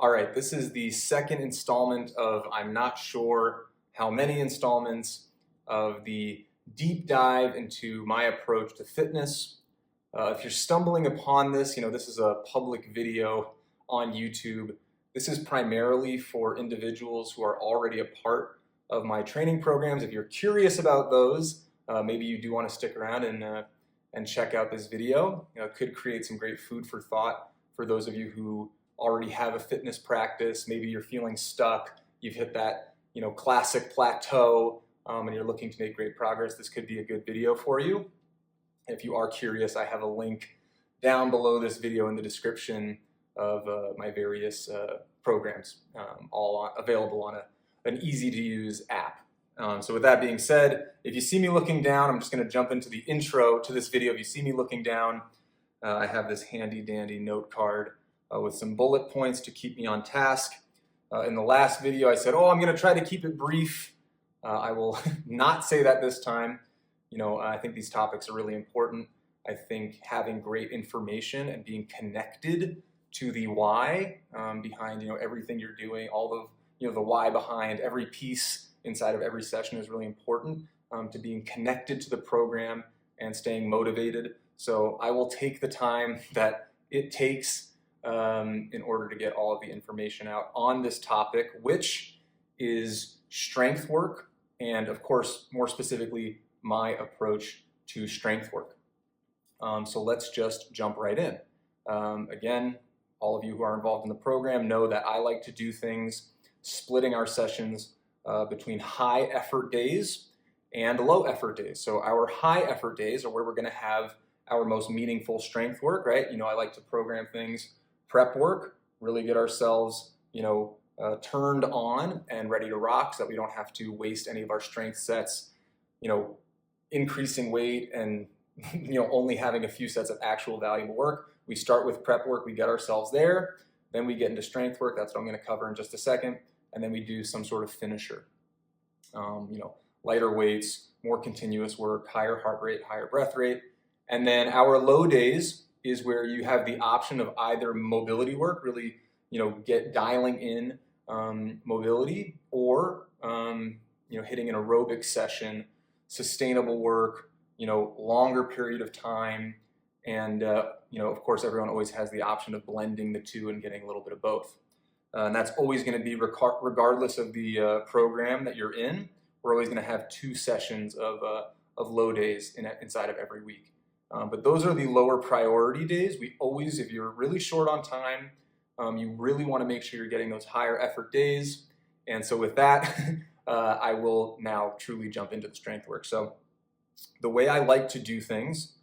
All right, this is the second installment of I'm not sure how many installments of the deep dive into my approach to fitness. If you're stumbling upon this, this is a public video on YouTube. This is primarily for individuals who are already a part of my training programs. If you're curious about those, maybe you do want to stick around and check out this video. It could create some great food for thought for those of you who already have a fitness practice. Maybe you're feeling stuck. You've hit that classic plateau, and you're looking to make great progress. This could be a good video for you. If you are curious, I have a link down below this video in the description of my various programs, all available on an easy-to-use app. So with that being said, if you see me looking down, I'm just going to jump into the intro to this video. If you see me looking down, I have this handy-dandy note card with some bullet points to keep me on task. In the last video, I said, I'm going to try to keep it brief. I will not say that this time. I think these topics are really important. I think having great information and being connected to the why behind everything you're doing, all of the why behind every piece inside of every session is really important to being connected to the program and staying motivated. So I will take the time that it takes in order to get all of the information out on this topic, which is strength work, and of course, more specifically, my approach to strength work. So let's just jump right in. Again, all of you who are involved in the program know that I like to do things splitting our sessions between high effort days and low effort days. So our high effort days are where we're going to have our most meaningful strength work, right? I like to program things, prep work, really get ourselves, turned on and ready to rock so that we don't have to waste any of our strength sets, increasing weight and, only having a few sets of actual valuable work. We start with prep work, we get ourselves there, then we get into strength work. That's what I'm going to cover in just a second. And then we do some sort of finisher, lighter weights, more continuous work, higher heart rate, higher breath rate. And then our low days is where you have the option of either mobility work, really, dialing in mobility, or, hitting an aerobic session, sustainable work, longer period of time. And, of course, everyone always has the option of blending the two and getting a little bit of both. And that's always going to be regardless of the program that you're in. We're always going to have 2 sessions of low days inside of every week. But those are the lower priority days. We always, if you're really short on time, you really want to make sure you're getting those higher effort days. And so with that, I will now truly jump into the strength work. So the way I like to do things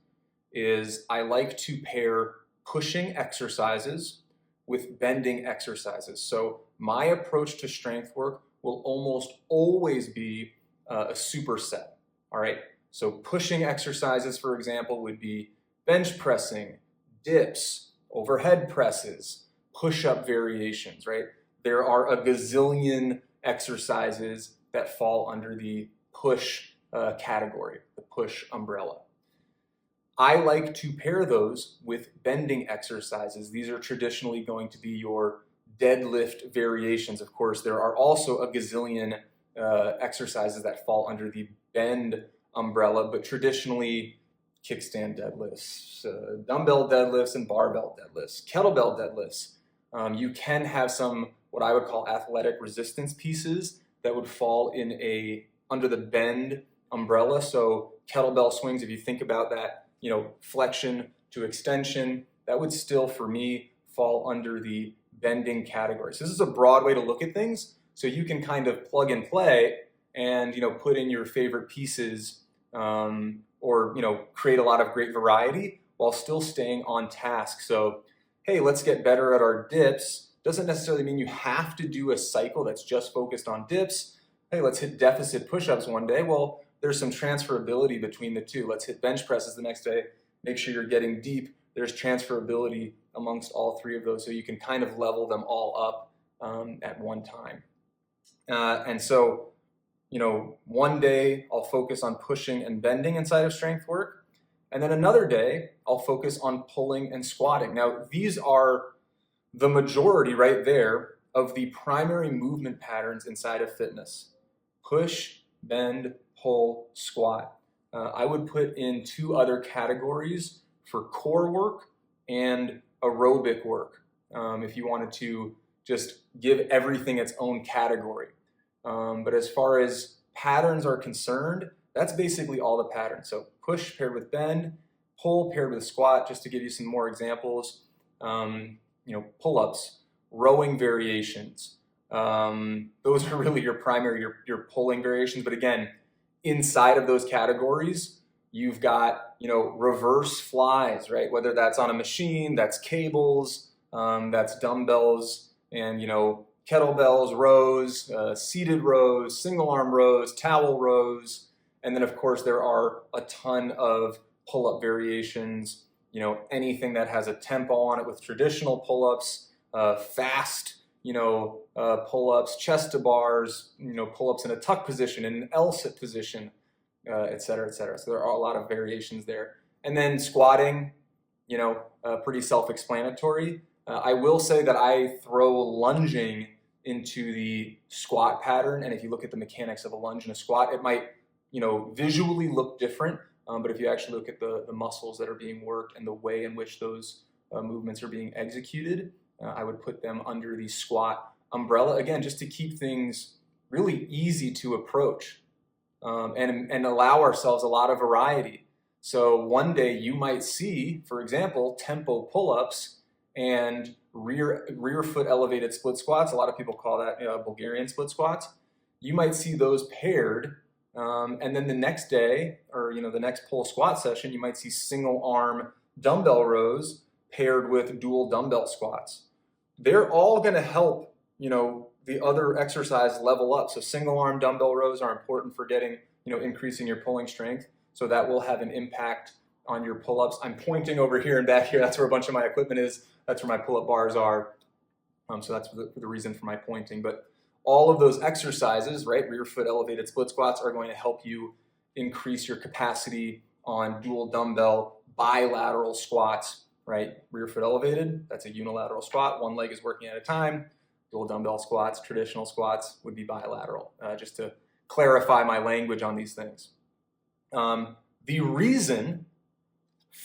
is I like to pair pushing exercises with bending exercises. So my approach to strength work will almost always be a superset, all right? So pushing exercises, for example, would be bench pressing, dips, overhead presses, push-up variations, right? There are a gazillion exercises that fall under the push category, the push umbrella. I like to pair those with bending exercises. These are traditionally going to be your deadlift variations. Of course, there are also a gazillion exercises that fall under the bend umbrella, but traditionally kickstand deadlifts, dumbbell deadlifts and barbell deadlifts, kettlebell deadlifts. You can have some what I would call athletic resistance pieces that would fall under the bend umbrella. So kettlebell swings, if you think about that, flexion to extension, that would still, for me, fall under the bending category. So this is a broad way to look at things. So you can kind of plug and play and, put in your favorite pieces or, create a lot of great variety while still staying on task. So, hey, let's get better at our dips. Doesn't necessarily mean you have to do a cycle that's just focused on dips. Hey, let's hit deficit push-ups one day. Well, there's some transferability between the two. Let's hit bench presses the next day. Make sure you're getting deep. There's transferability amongst all 3 of those, so you can kind of level them all up at one time. And so, one day I'll focus on pushing and bending inside of strength work. And then another day I'll focus on pulling and squatting. Now, these are the majority right there of the primary movement patterns inside of fitness. Push, bend, pull, squat. I would put in two other categories for core work and aerobic work, if you wanted to just give everything its own category. But as far as patterns are concerned, that's basically all the patterns. So push paired with bend, pull paired with squat, just to give you some more examples. Pull-ups, rowing variations. Those are really your primary, your pulling variations. But again, inside of those categories, you've got, reverse flies, right? Whether that's on a machine, that's cables, that's dumbbells, and, kettlebells, rows, seated rows, single arm rows, towel rows. And then of course there are a ton of pull-up variations, anything that has a tempo on it with traditional pull-ups, fast, pull-ups, chest to bars, pull-ups in a tuck position, in an L-sit position, et cetera, et cetera. So there are a lot of variations there. And then squatting, pretty self-explanatory. I will say that I throw lunging into the squat pattern, and if you look at the mechanics of a lunge and a squat, it might, visually look different, but if you actually look at the muscles that are being worked and the way in which those movements are being executed, I would put them under the squat umbrella, again, just to keep things really easy to approach, and allow ourselves a lot of variety. So one day you might see, for example, tempo pull-ups and rear foot elevated split squats. A lot of people call that Bulgarian split squats. You might see those paired, and then the next day, or the next pull squat session, you might see single arm dumbbell rows paired with dual dumbbell squats. They're all going to help the other exercise level up. So single arm dumbbell rows are important for getting increasing your pulling strength. So that will have an impact on your pull-ups. I'm pointing over here and back here. That's where a bunch of my equipment is. That's where my pull-up bars are. So that's the reason for my pointing. But all of those exercises, right, rear foot elevated split squats, are going to help you increase your capacity on dual dumbbell bilateral squats, right? Rear foot elevated, that's a unilateral squat. One leg is working at a time. Dual dumbbell squats, traditional squats would be bilateral, just to clarify my language on these things. The reason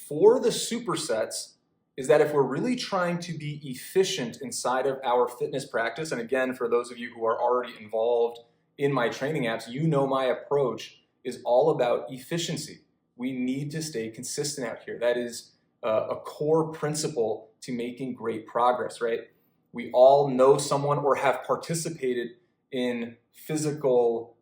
for the supersets is that if we're really trying to be efficient inside of our fitness practice, and again, for those of you who are already involved in my training apps, my approach is all about efficiency. We need to stay consistent out here. That is a core principle to making great progress, right? We all know someone or have participated in physical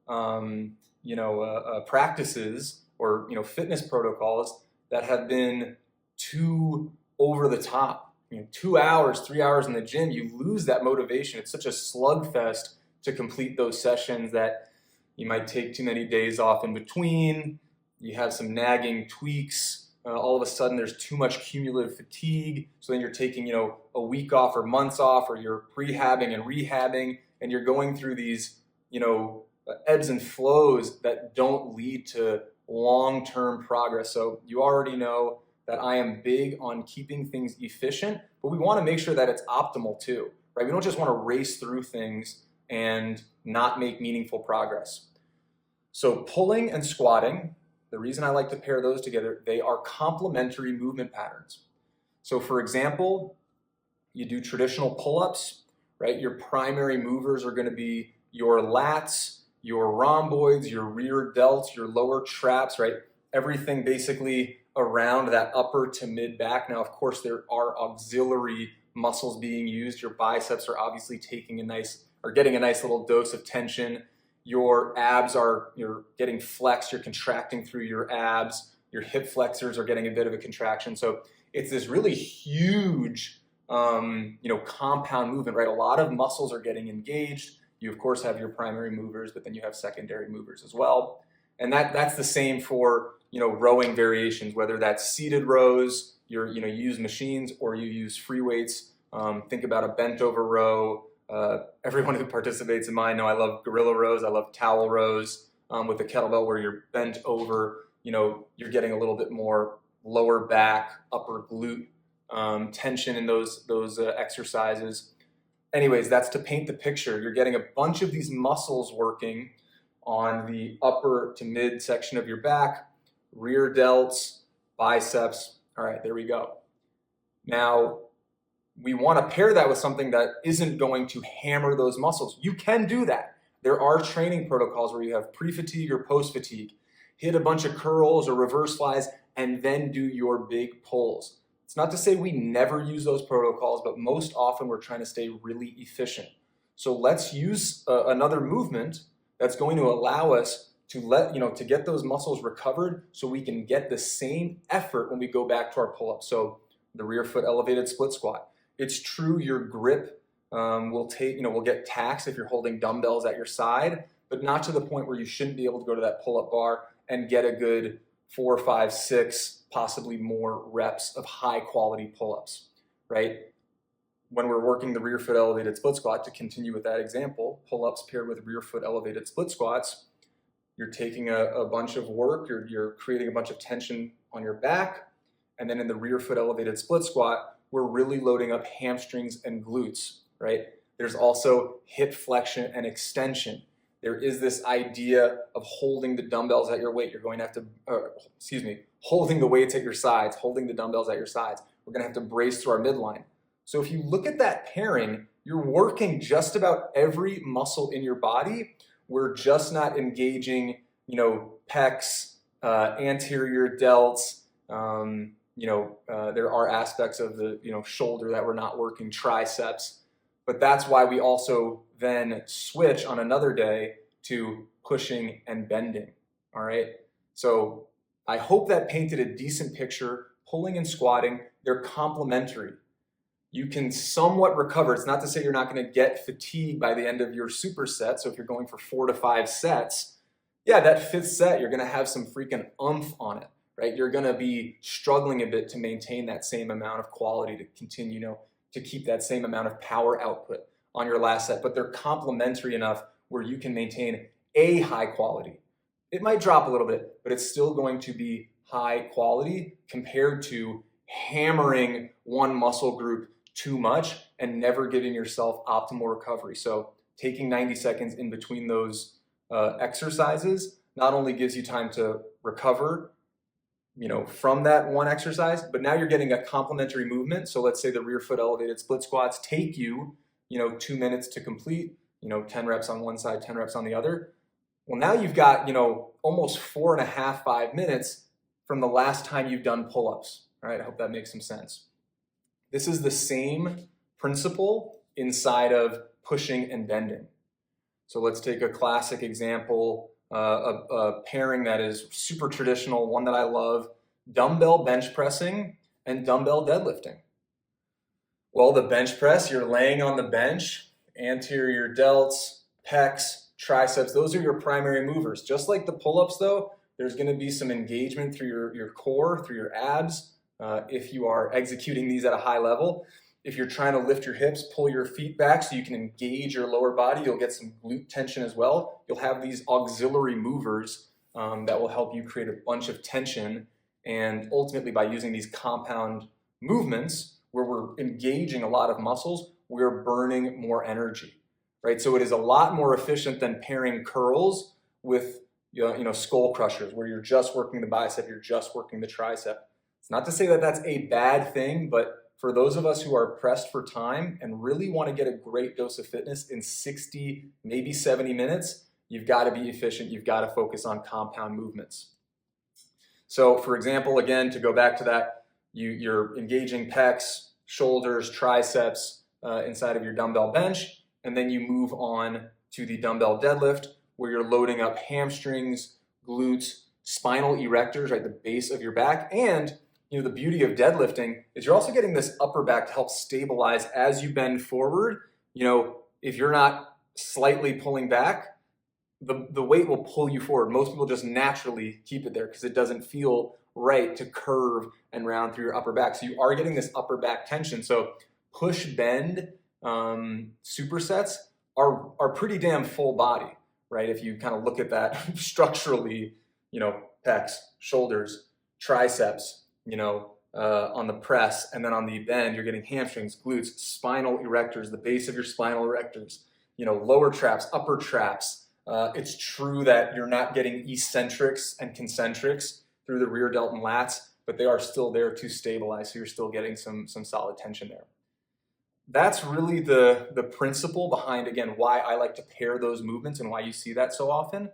practices or fitness protocols that have been too over the top. 2 hours, 3 hours in the gym, you lose that motivation. It's such a slugfest to complete those sessions that you might take too many days off in between. You have some nagging tweaks. All of a sudden there's too much cumulative fatigue. So then you're taking, a week off or months off, or you're prehabbing and rehabbing, and you're going through these, ebbs and flows that don't lead to long-term progress. So you already know that I am big on keeping things efficient, but we want to make sure that it's optimal too, right? We don't just want to race through things and not make meaningful progress. So pulling and squatting, the reason I like to pair those together, they are complementary movement patterns. So for example, you do traditional pull-ups, right? Your primary movers are going to be your lats, your rhomboids, your rear delts, your lower traps, right? Everything basically around that upper to mid back. Now, of course, there are auxiliary muscles being used. Your biceps are obviously getting a nice little dose of tension. Your abs you're getting flexed, you're contracting through your abs. Your hip flexors are getting a bit of a contraction. So it's this really huge, compound movement, right? A lot of muscles are getting engaged. You, of course, have your primary movers, but then you have secondary movers as well. And that's the same for, rowing variations, whether that's seated rows, you use machines, or you use free weights. Think about a bent over row. Everyone who participates in mine know I love gorilla rows. I love towel rows with the kettlebell where you're bent over. You're getting a little bit more lower back, upper glute tension in those exercises. Anyways, that's to paint the picture. You're getting a bunch of these muscles working on the upper to mid section of your back, rear delts, biceps. All right, there we go. Now, we want to pair that with something that isn't going to hammer those muscles. You can do that. There are training protocols where you have pre-fatigue or post-fatigue. Hit a bunch of curls or reverse flies and then do your big pulls. It's not to say we never use those protocols, but most often we're trying to stay really efficient. So let's use another movement that's going to allow us to get those muscles recovered so we can get the same effort when we go back to our pull-up. So the rear foot elevated split squat. It's true your grip will get taxed if you're holding dumbbells at your side, but not to the point where you shouldn't be able to go to that pull-up bar and get a good 4, 5, 6, possibly more reps of high quality pull-ups, right? When we're working the rear foot elevated split squat, to continue with that example, pull-ups paired with rear foot elevated split squats, you're taking a bunch of work, you're creating a bunch of tension on your back, and then in the rear foot elevated split squat, we're really loading up hamstrings and glutes, right? There's also hip flexion and extension. There is this idea of holding the dumbbells at your weight. You're going to have to, holding the weights at your sides, holding the dumbbells at your sides. We're going to have to brace through our midline. So if you look at that pairing, you're working just about every muscle in your body. We're just not engaging, pecs, anterior delts. There are aspects of the, shoulder that we're not working, triceps. But that's why we also then switch on another day to pushing and bending, all right? So I hope that painted a decent picture. Pulling and squatting, they're complementary. You can somewhat recover. It's not to say you're not going to get fatigued by the end of your superset. So if you're going for 4 to 5 sets, yeah, that 5th set, you're going to have some freaking oomph on it, right? You're going to be struggling a bit to maintain that same amount of quality, to continue, to keep that same amount of power output on your last set, but they're complementary enough where you can maintain a high quality. It might drop a little bit, but it's still going to be high quality compared to hammering one muscle group too much and never giving yourself optimal recovery. So taking 90 seconds in between those exercises not only gives you time to recover from that one exercise, but now you're getting a complementary movement. So let's say the rear foot elevated split squats take you, 2 minutes to complete, 10 reps on one side, 10 reps on the other. Well, now you've got, almost 4.5, 5 minutes from the last time you've done pull-ups. All right, I hope that makes some sense. This is the same principle inside of pushing and bending. So let's take a classic example, a pairing that is super traditional, one that I love, dumbbell bench pressing and dumbbell deadlifting. Well, the bench press, you're laying on the bench, anterior delts, pecs, triceps, those are your primary movers. Just like the pull-ups though, there's going to be some engagement through your core, through your abs, if you are executing these at a high level. If you're trying to lift your hips, pull your feet back so you can engage your lower body, you'll get some glute tension as well. You'll have these auxiliary movers that will help you create a bunch of tension. And ultimately, by using these compound movements where we're engaging a lot of muscles, we're burning more energy, right? So it is a lot more efficient than pairing curls with skull crushers, where you're just working the bicep, you're just working the tricep. It's not to say that that's a bad thing, but for those of us who are pressed for time and really want to get a great dose of fitness in 60, maybe 70 minutes, you've got to be efficient. You've got to focus on compound movements. So for example, again, to go back to that, you're engaging pecs, shoulders, triceps inside of your dumbbell bench, and then you move on to the dumbbell deadlift, where you're loading up hamstrings, glutes, spinal erectors, right, the base of your back. And the beauty of deadlifting is you're also getting this upper back to help stabilize as you bend forward. If you're not slightly pulling back, the weight will pull you forward. Most people just naturally keep it there because it doesn't feel right to curve and round through your upper back. So you are getting this upper back tension. So push bend supersets are pretty damn full body, right? If you kind of look at that structurally, pecs, shoulders, triceps, on the press, and then on the bend, you're getting hamstrings, glutes, spinal erectors, the base of your spinal erectors, lower traps, upper traps. It's true that you're not getting eccentrics and concentrics through the rear delt and lats, but they are still there to stabilize, so you're still getting some solid tension there. That's really the principle behind, again, why I like to pair those movements and why you see that so often.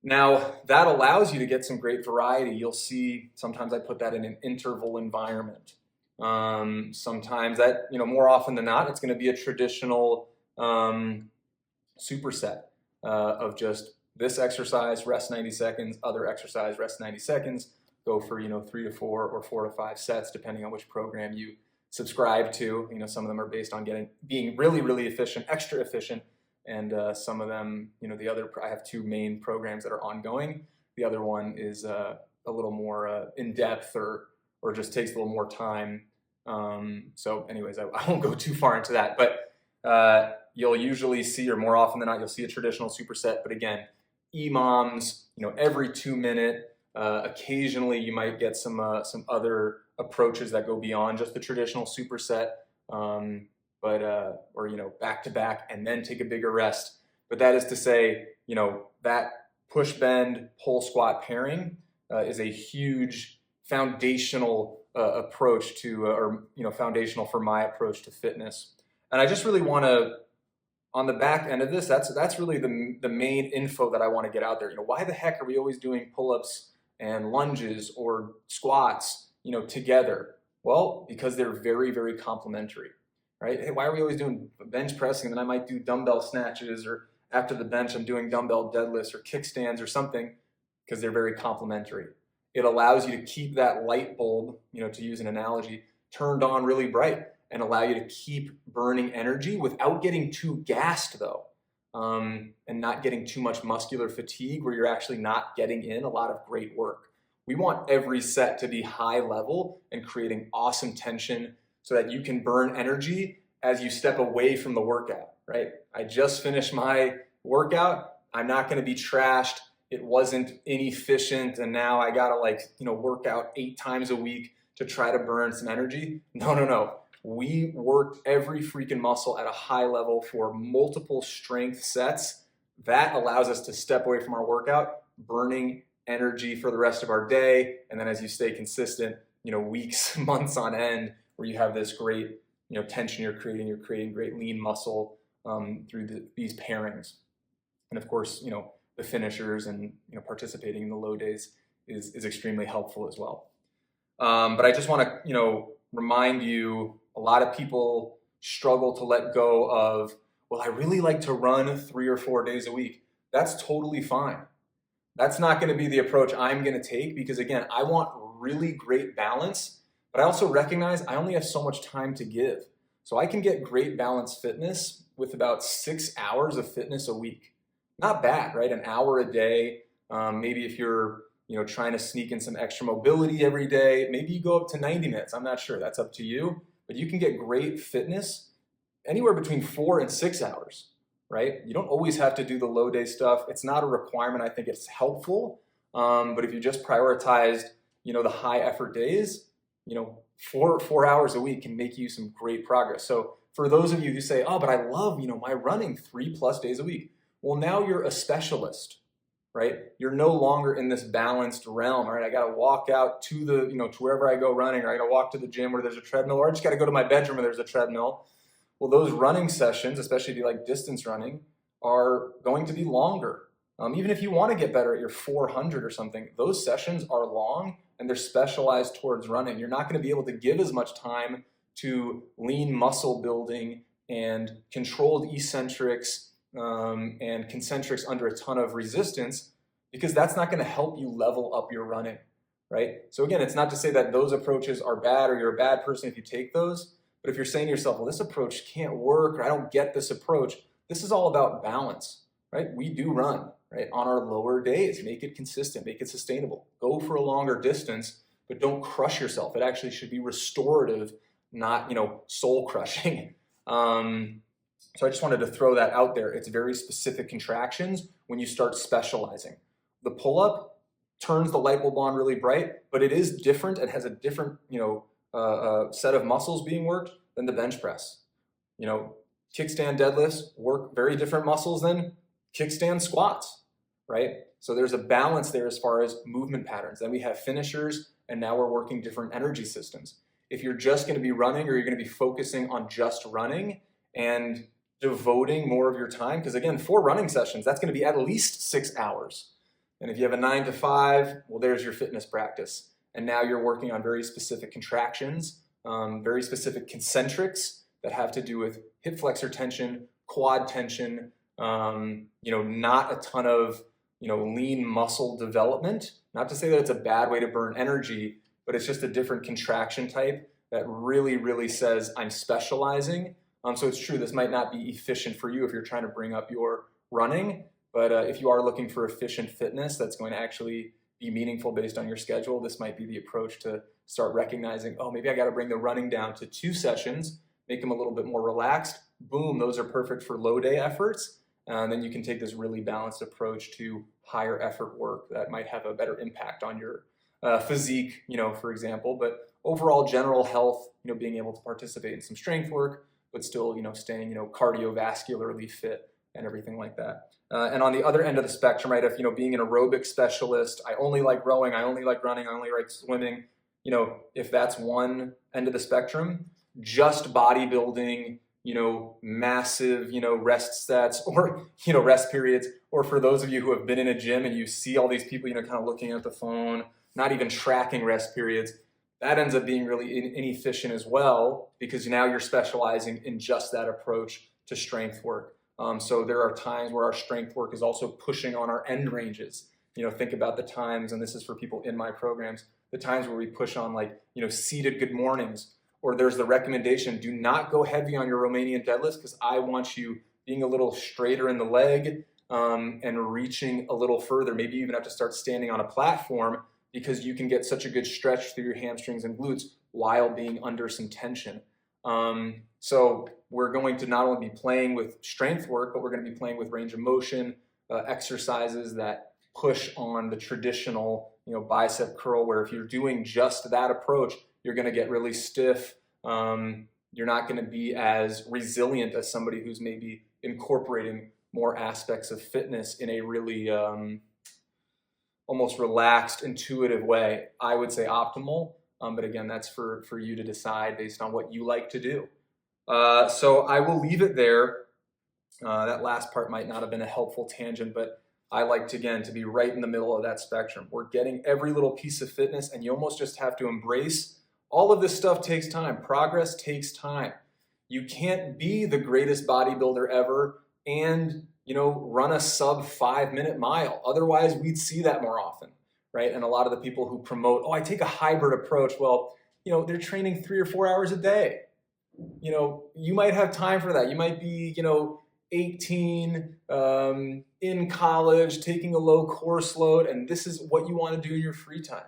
Now, that allows you to get some great variety. You'll see, sometimes I put that in an interval environment. Sometimes that, more often than not, it's going to be a traditional superset of just this exercise, rest 90 seconds, other exercise, rest 90 seconds, go for, 3 to 4 or 4 to 5 sets, depending on which program you subscribe to. Some of them are based on being really, really efficient, extra efficient. And some of them, I have 2 main programs that are ongoing. The other one is a little more in-depth or just takes a little more time. So anyways, I won't go too far into that, but you'll usually see, or more often than not, you'll see a traditional superset. But again, EMOMs, every 2 minute. Occasionally you might get some other approaches that go beyond just the traditional superset. Or back to back and then take a bigger rest. But that is to say, that push bend pull squat pairing is a huge foundational approach to, foundational for my approach to fitness. And I just really want to, on the back end of this, that's really the main info that I want to get out there. Why the heck are we always doing pull-ups and lunges or squats, together? Well, because they're very, very complementary. Right? Hey, why are we always doing bench pressing? And then I might do dumbbell snatches, or after the bench, I'm doing dumbbell deadlifts or kickstands or something, because they're very complementary. It allows you to keep that light bulb, to use an analogy, turned on really bright and allow you to keep burning energy without getting too gassed though, and not getting too much muscular fatigue where you're actually not getting in a lot of great work. We want every set to be high level and creating awesome tension, so that you can burn energy as you step away from the workout, right? I just finished my workout. I'm not going to be trashed. It wasn't inefficient, and now I got to work out 8 times a week to try to burn some energy. No. We worked every freaking muscle at a high level for multiple strength sets. That allows us to step away from our workout, burning energy for the rest of our day. And then as you stay consistent, weeks, months on end, where you have this great, tension you're creating great lean muscle through these pairings. And of course, the finishers and, participating in the low days is extremely helpful as well. But I just want to, remind you, a lot of people struggle to let go of, well, I really like to run 3 or 4 days a week. That's totally fine. That's not going to be the approach I'm going to take, because again, I want really great balance. But I also recognize I only have so much time to give. So I can get great balanced fitness with about 6 hours of fitness a week. Not bad, right? An hour a day. Maybe if you're, trying to sneak in some extra mobility every day, maybe you go up to 90 minutes. I'm not sure. That's up to you. But you can get great fitness anywhere between 4 and 6 hours, right? You don't always have to do the low day stuff. It's not a requirement. I think it's helpful. But if you just prioritized, the high effort days, 4 hours a week can make you some great progress. So for those of you who say, oh, but I love, my running 3+ days a week. Well, now you're a specialist, right? You're no longer in this balanced realm, right? I got to walk out to the, to wherever I go running, or I got to walk to the gym where there's a treadmill, or I just got to go to my bedroom where there's a treadmill. Well, those running sessions, especially if you like distance running, are going to be longer. Even if you want to get better at your 400 or something, those sessions are long and they're specialized towards running. You're not going to be able to give as much time to lean muscle building and controlled eccentrics and concentrics under a ton of resistance, because that's not going to help you level up your running, right? So again, it's not to say that those approaches are bad or you're a bad person if you take those, but if you're saying to yourself, well, this approach can't work, or I don't get this approach, this is all about balance, right? We do run, right, on our lower days. Make it consistent, make it sustainable. Go for a longer distance, but don't crush yourself. It actually should be restorative, not, soul crushing. So I just wanted to throw that out there. It's very specific contractions when you start specializing. The pull-up, turns the light bulb on really bright, but it is different and has a different, set of muscles being worked than the bench press. Kickstand deadlifts work very different muscles than kickstand squats, right? So there's a balance there as far as movement patterns. Then we have finishers, and now we're working different energy systems. If you're just going to be running, or you're going to be focusing on just running and devoting more of your time, because again, 4 running sessions, that's going to be at least 6 hours. And if you have a 9 to 5, well, there's your fitness practice. And now you're working on very specific contractions, very specific concentrics that have to do with hip flexor tension, quad tension, not a ton of, lean muscle development. Not to say that it's a bad way to burn energy, but it's just a different contraction type that really, really says I'm specializing. So it's true, this might not be efficient for you if you're trying to bring up your running, but if you are looking for efficient fitness that's going to actually be meaningful based on your schedule, this might be the approach to start recognizing, oh, maybe I got to bring the running down to 2 sessions, make them a little bit more relaxed. Boom, those are perfect for low day efforts. And then you can take this really balanced approach to higher effort work that might have a better impact on your physique, for example. But overall general health, being able to participate in some strength work, but still, staying, cardiovascularly fit and everything like that. And on the other end of the spectrum, right, if, being an aerobic specialist, I only like rowing, I only like running, I only like swimming, if that's one end of the spectrum, just bodybuilding, massive, rest sets or, rest periods, or for those of you who have been in a gym and you see all these people, kind of looking at the phone, not even tracking rest periods, that ends up being really inefficient as well, because now you're specializing in just that approach to strength work. So there are times where our strength work is also pushing on our end ranges. Think about the times, and this is for people in my programs, the times where we push on seated good mornings, or there's the recommendation, do not go heavy on your Romanian deadlifts because I want you being a little straighter in the leg and reaching a little further. Maybe you even have to start standing on a platform because you can get such a good stretch through your hamstrings and glutes while being under some tension. So we're going to not only be playing with strength work, but we're going to be playing with range of motion exercises that push on the traditional, bicep curl, where if you're doing just that approach, you're going to get really stiff. You're not going to be as resilient as somebody who's maybe incorporating more aspects of fitness in a really almost relaxed, intuitive way. I would say optimal, but again, that's for you to decide based on what you like to do. So I will leave it there. That last part might not have been a helpful tangent, but I like to, again, to be right in the middle of that spectrum. We're getting every little piece of fitness, and you almost just have to embrace all of this stuff takes time. Progress takes time. You can't be the greatest bodybuilder ever and, run a sub 5-minute mile. Otherwise, we'd see that more often, right? And a lot of the people who promote, oh, I take a hybrid approach. Well, they're training 3 or 4 hours a day. You might have time for that. You might be, 18, in college, taking a low course load, and this is what you want to do in your free time.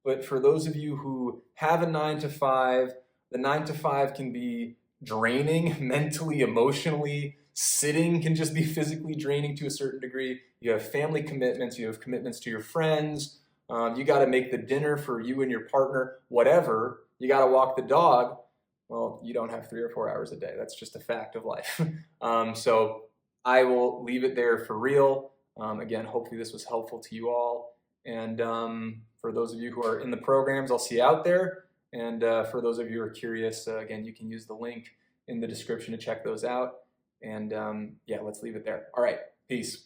But for those of you who have a 9 to 5, the 9 to 5 can be draining mentally, emotionally. Sitting can just be physically draining to a certain degree. You have family commitments, you have commitments to your friends. You got to make the dinner for you and your partner, whatever. You got to walk the dog. Well, you don't have 3 or 4 hours a day. That's just a fact of life. So I will leave it there for real. Again, hopefully this was helpful to you all. And for those of you who are in the programs, I'll see you out there. And for those of you who are curious, again, you can use the link in the description to check those out. And yeah, let's leave it there. All right, peace.